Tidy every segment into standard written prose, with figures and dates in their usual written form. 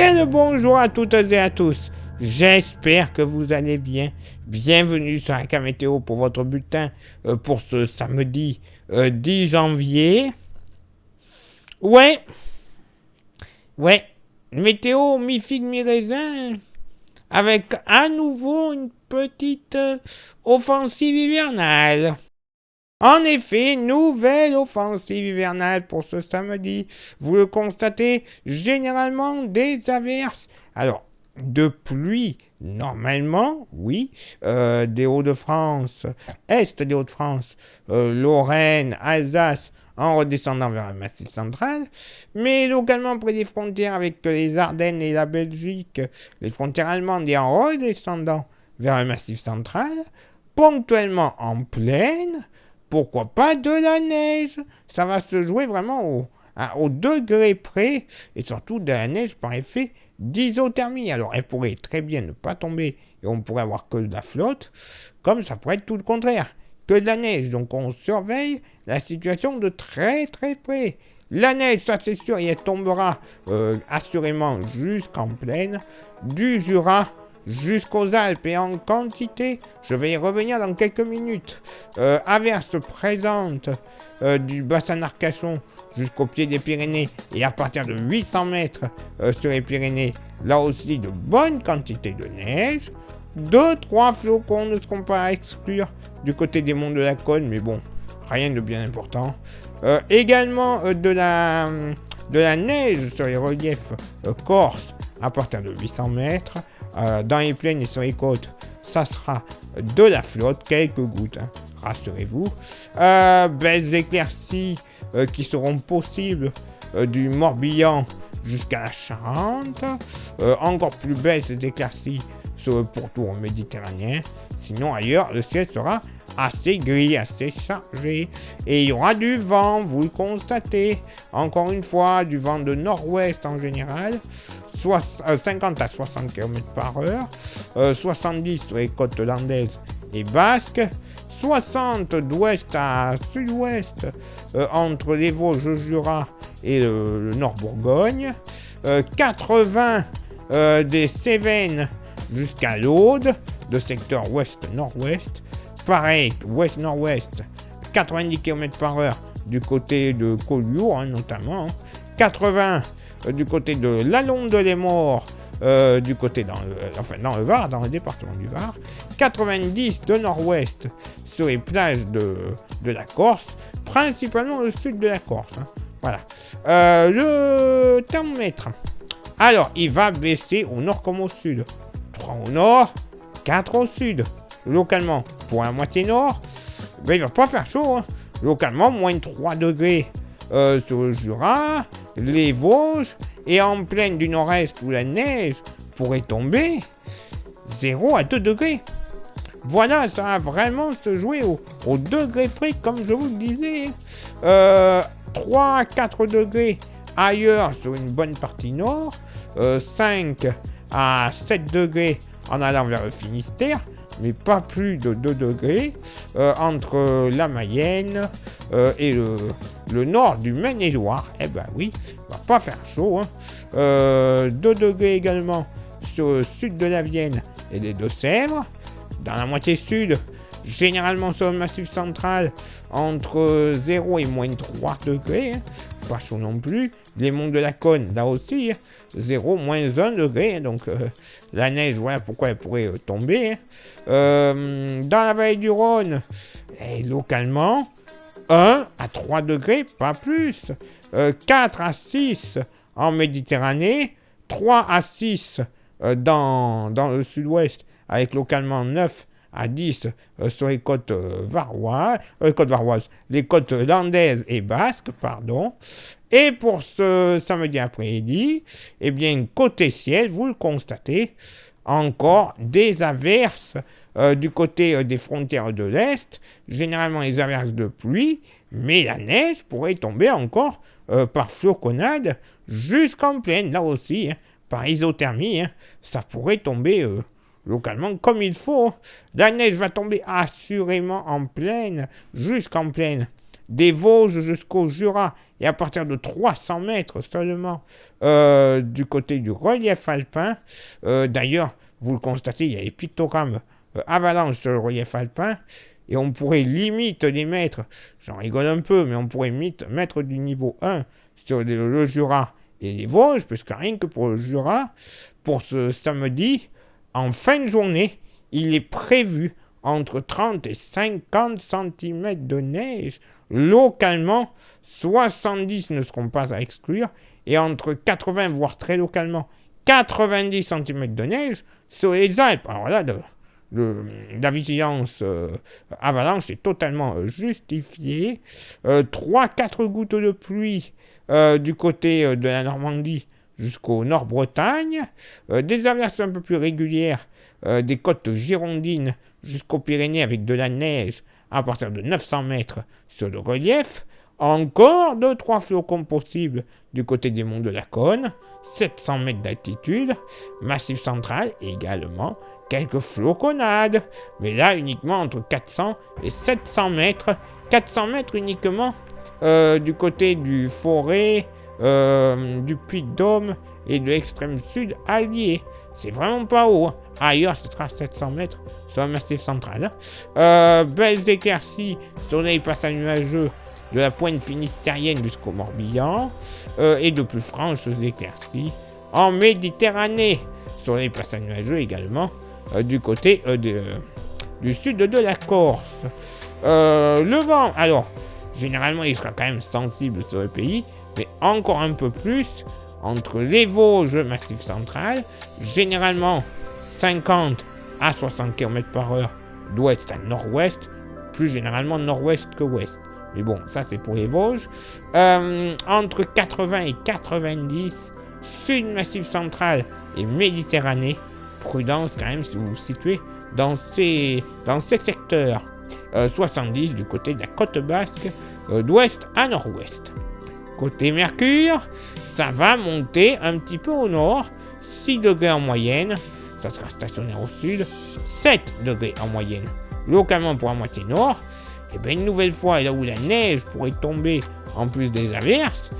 Bien le bonjour à toutes et à tous. J'espère que vous allez bien. Bienvenue sur la Météo pour votre bulletin pour ce samedi 10 janvier. Ouais, météo mi-figue mi-raisin avec à nouveau une petite offensive hivernale. En effet, nouvelle offensive hivernale pour ce samedi. Vous le constatez, généralement des averses. Alors, de pluie, normalement, oui, des Hauts-de-France, est des Hauts-de-France, Lorraine, Alsace, en redescendant vers le Massif central, mais localement près des frontières avec les Ardennes et la Belgique, les frontières allemandes et en redescendant vers le Massif central, ponctuellement en plaine. Pourquoi pas de la neige? Ça va se jouer vraiment au degré près, et surtout de la neige par effet d'isothermie. Alors elle pourrait très bien ne pas tomber, et on pourrait avoir que de la flotte, comme ça pourrait être tout le contraire, que de la neige. Donc on surveille la situation de très très près. La neige, ça c'est sûr, elle tombera assurément jusqu'en plaine, du Jura jusqu'aux Alpes et en quantité. Je vais y revenir dans quelques minutes. Averses présentes du bassin d'Arcachon jusqu'au pied des Pyrénées et à partir de 800 mètres sur les Pyrénées, là aussi de bonnes quantités de neige. 2-3 flocons ne seront pas à exclure du côté des monts de la Cône, mais bon, rien de bien important. Également de la neige sur les reliefs corses à partir de 800 mètres. Dans les plaines et sur les côtes, ça sera de la flotte, quelques gouttes, hein, rassurez-vous. Belles éclaircies qui seront possibles du Morbihan jusqu'à la Charente. Encore plus belles ces éclaircies sur le pourtour méditerranéen. Sinon ailleurs, le ciel sera assez gris, assez chargé. Et il y aura du vent, vous le constatez. Encore une fois, du vent de nord-ouest en général. 50 à 60 km par heure. 70 sur les côtes landaises et basques. 60 d'ouest à sud-ouest entre les Vosges, le Jura et le Nord-Bourgogne. 80 des Cévennes jusqu'à l'Aude, de secteur ouest-nord-ouest. Pareil, ouest-nord-ouest, 90 km par heure du côté de Collioure, hein, notamment. 80 du côté de Lalonde-les-Morts, du côté dans le Var, dans le département du Var. 90 de nord-ouest sur les plages de la Corse, principalement le sud de la Corse. Hein. Voilà. Le thermomètre. Alors, il va baisser au nord comme au sud. 3 au nord, 4 au sud. Localement, pour la moitié nord, ben, il va pas faire chaud. Hein. Localement, moins de 3 degrés sur le Jura, les Vosges, et en plaine du nord-est où la neige pourrait tomber, 0 à 2 degrés. Voilà, ça va vraiment se jouer au degré près, comme je vous le disais. 3 à 4 degrés ailleurs sur une bonne partie nord, 5 à 7 degrés en allant vers le Finistère, mais pas plus de 2 degrés entre la Mayenne et le nord du Maine-et-Loire. Eh ben oui, va pas faire chaud. Hein. 2 degrés également sur le sud de la Vienne et des Deux-Sèvres. Dans la moitié sud, généralement sur le Massif central, entre 0 et moins 3 degrés. Hein. Pas chaud non plus. Les monts de la Cône, là aussi, 0, moins 1 degré. Donc la neige, voilà pourquoi elle pourrait tomber. Hein. Dans la vallée du Rhône, localement, 1 à 3 degrés, pas plus. 4 à 6 en Méditerranée, 3 à 6 dans le sud-ouest, avec localement 9 à 10 sur les côtes varoises, les côtes landaises et basques, pardon. Et pour ce samedi après-midi, eh bien, côté ciel, vous le constatez, encore des averses du côté des frontières de l'Est, généralement les averses de pluie, mais la neige pourrait tomber encore par floconnade jusqu'en plaine, là aussi, hein, par isothermie, hein, ça pourrait tomber localement comme il faut. La neige va tomber assurément en plaine, jusqu'en plaine, des Vosges jusqu'au Jura, et à partir de 300 mètres seulement du côté du relief alpin. D'ailleurs, vous le constatez, il y a les pictogrammes avalanches sur le relief alpin, et on pourrait limite les mettre, j'en rigole un peu, mais on pourrait mettre du niveau 1 sur le Jura et les Vosges, puisque rien que pour le Jura, pour ce samedi, en fin de journée, il est prévu entre 30 et 50 cm de neige. Localement, 70 ne seront pas à exclure, et entre 80, voire très localement, 90 cm de neige sur les Alpes. Alors là, la vigilance avalanche est totalement justifiée. 3-4 gouttes de pluie du côté de la Normandie jusqu'au Nord-Bretagne. Des averses un peu plus régulières des côtes girondines jusqu'aux Pyrénées avec de la neige à partir de 900 mètres sur le relief. Encore 2-3 flocons possibles du côté des monts de la Cône, 700 mètres d'altitude, Massif central également, quelques floconnades, mais là uniquement entre 400 et 700 mètres, 400 mètres uniquement du côté du Forêt, du Puy-de-Dôme et de l'extrême sud allié. C'est vraiment pas haut. Hein. Ailleurs, ce sera 700 mètres sur le Massif central. Belles éclaircies, soleil passage nuageux de la pointe finistérienne jusqu'au Morbihan, et de plus franches éclaircies en Méditerranée, soleil passage nuageux également du côté du sud de la Corse. Le vent, alors, généralement, il sera quand même sensible sur le pays, mais encore un peu plus entre les Vosges, le Massif central, généralement 50 à 60 km/h d'ouest à nord-ouest, plus généralement nord-ouest que ouest. Mais bon, ça c'est pour les Vosges. Entre 80 et 90, sud Massif central et Méditerranée. Prudence quand même si vous vous situez dans ces secteurs. 70 du côté de la côte basque, d'ouest à nord-ouest. Côté Mercure, ça va monter un petit peu au nord, 6 degrés en moyenne, ça sera stationnaire au sud, 7 degrés en moyenne, localement pour la moitié nord. Et bien une nouvelle fois, là où la neige pourrait tomber en plus des averses,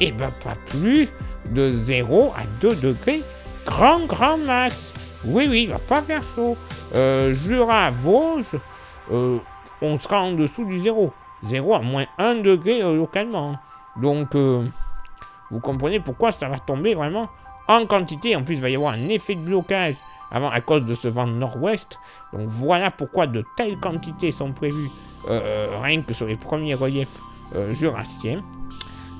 et bien pas plus de 0 à 2 degrés, grand max. Oui, il va pas faire chaud. Jura, Vosges, on sera en dessous du 0. 0 à moins 1 degré localement. Donc, vous comprenez pourquoi ça va tomber vraiment en quantité. En plus, il va y avoir un effet de blocage à cause de ce vent nord-ouest. Donc, voilà pourquoi de telles quantités sont prévues rien que sur les premiers reliefs jurassiens.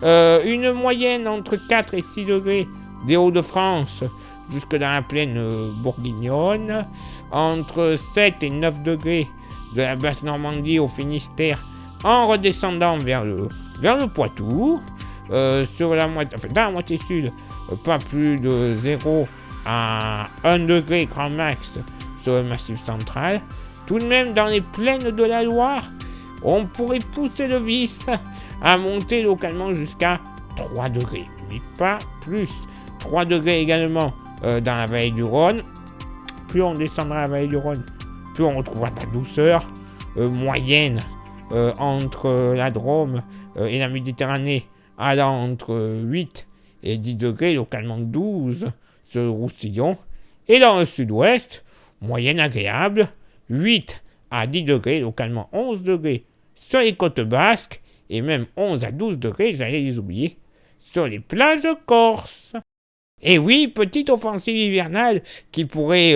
Une moyenne entre 4 et 6 degrés des Hauts-de-France jusque dans la plaine bourguignonne. Entre 7 et 9 degrés de la basse Normandie au Finistère en redescendant vers le Poitou. Dans la moitié sud, pas plus de 0 à 1 degré grand max sur le Massif central. Tout de même, dans les plaines de la Loire, on pourrait pousser le vice à monter localement jusqu'à 3 degrés, mais pas plus. 3 degrés également dans la vallée du Rhône. Plus on descendra la vallée du Rhône, plus on retrouvera de la douceur moyenne entre la Drôme et la Méditerranée, allant entre 8 et 10 degrés, localement 12 sur le Roussillon. Et dans le sud-ouest, moyenne agréable, 8 à 10 degrés, localement 11 degrés sur les côtes basques, et même 11 à 12 degrés, j'allais les oublier, sur les plages corses. Et oui, petite offensive hivernale qui pourrait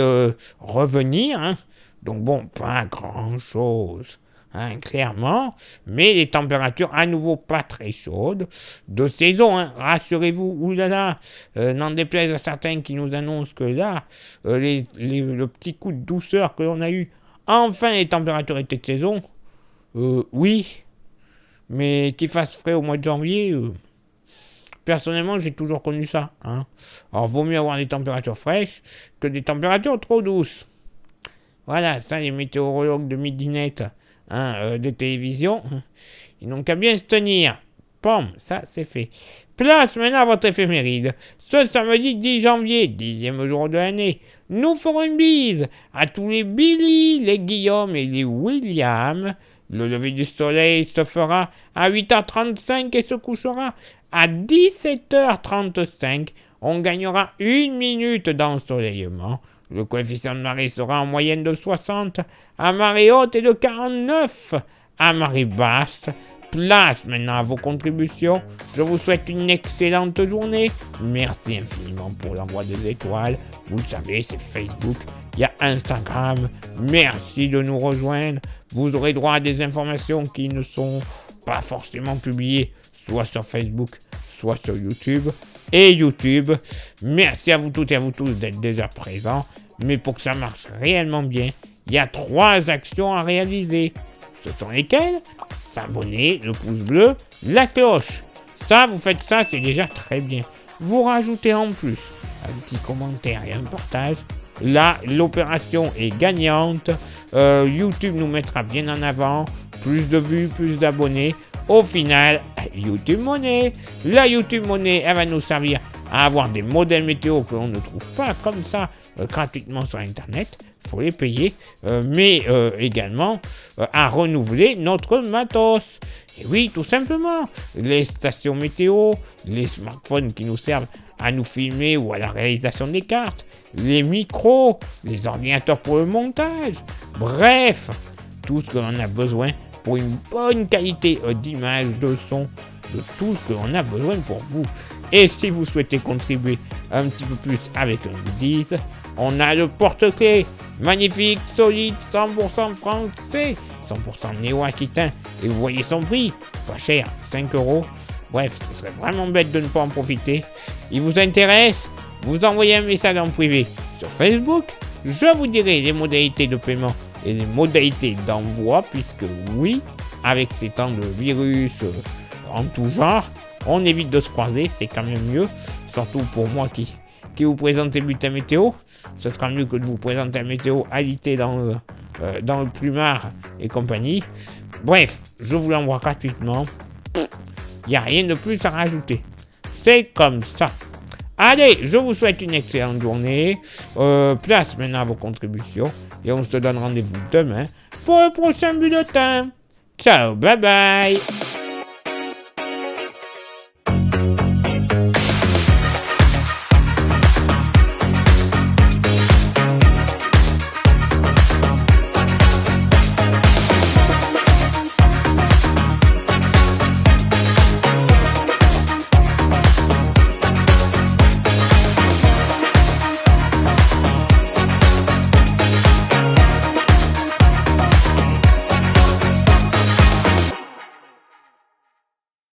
revenir, hein. Donc bon, pas grand-chose, hein, clairement, mais les températures à nouveau pas très chaudes, de saison, hein, rassurez-vous, oulala, n'en déplaise à certains qui nous annoncent que là, le petit coup de douceur que l'on a eu, enfin les températures étaient de saison, oui, mais qu'il fasse frais au mois de janvier, personnellement j'ai toujours connu ça, hein. Alors vaut mieux avoir des températures fraîches que des températures trop douces. Voilà, ça les météorologues de midinette, hein, des télévisions, ils n'ont qu'à bien se tenir. Pom, ça c'est fait. Place maintenant à votre éphéméride. Ce samedi 10 janvier, 10e jour de l'année, nous ferons une bise à tous les Billy, les Guillaume et les William Le lever du soleil se fera à 8h35 et se couchera à 17h35. On gagnera 1 minute d'ensoleillement. Le coefficient de marée sera en moyenne de 60, à marée haute et de 49, à marée basse. Place maintenant à vos contributions. Je vous souhaite une excellente journée. Merci infiniment pour l'envoi des étoiles. Vous le savez, c'est Facebook. Il y a Instagram. Merci de nous rejoindre. Vous aurez droit à des informations qui ne sont pas forcément publiées, soit sur Facebook, soit sur YouTube. Et YouTube, merci à vous toutes et à vous tous d'être déjà présents. Mais pour que ça marche réellement bien, il y a 3 actions à réaliser. Ce sont lesquelles? S'abonner, le pouce bleu, la cloche. Ça, vous faites ça, c'est déjà très bien. Vous rajoutez en plus un petit commentaire et un partage. Là, l'opération est gagnante. YouTube nous mettra bien en avant. Plus de vues, plus d'abonnés. Au final, YouTube Money. La YouTube Money, elle va nous servir à avoir des modèles météo que l'on ne trouve pas comme ça gratuitement sur Internet. Il faut les payer, mais également à renouveler notre matos. Et oui, tout simplement, les stations météo, les smartphones qui nous servent à nous filmer ou à la réalisation des cartes, les micros, les ordinateurs pour le montage, bref, tout ce que l'on a besoin pour une bonne qualité d'image, de son, de tout ce que l'on a besoin pour vous. Et si vous souhaitez contribuer un petit peu plus avec un goodies, on a le porte-clés, magnifique, solide, 100% français, 100% néo-aquitain, et vous voyez son prix, pas cher, 5 €. Bref, ce serait vraiment bête de ne pas en profiter. Il vous intéresse? Vous envoyez un message en privé sur Facebook, je vous dirai les modalités de paiement et les modalités d'envoi, puisque oui, avec ces temps de virus en tout genre, on évite de se croiser, c'est quand même mieux, surtout pour moi qui vous présente les bulletins météo. Ce sera mieux que de vous présenter un météo alité dans le plumard et compagnie. Bref, je vous l'envoie gratuitement. Il n'y a rien de plus à rajouter. C'est comme ça. Allez, je vous souhaite une excellente journée. Place maintenant à vos contributions. Et on se donne rendez-vous demain pour le prochain bulletin. Ciao, bye bye.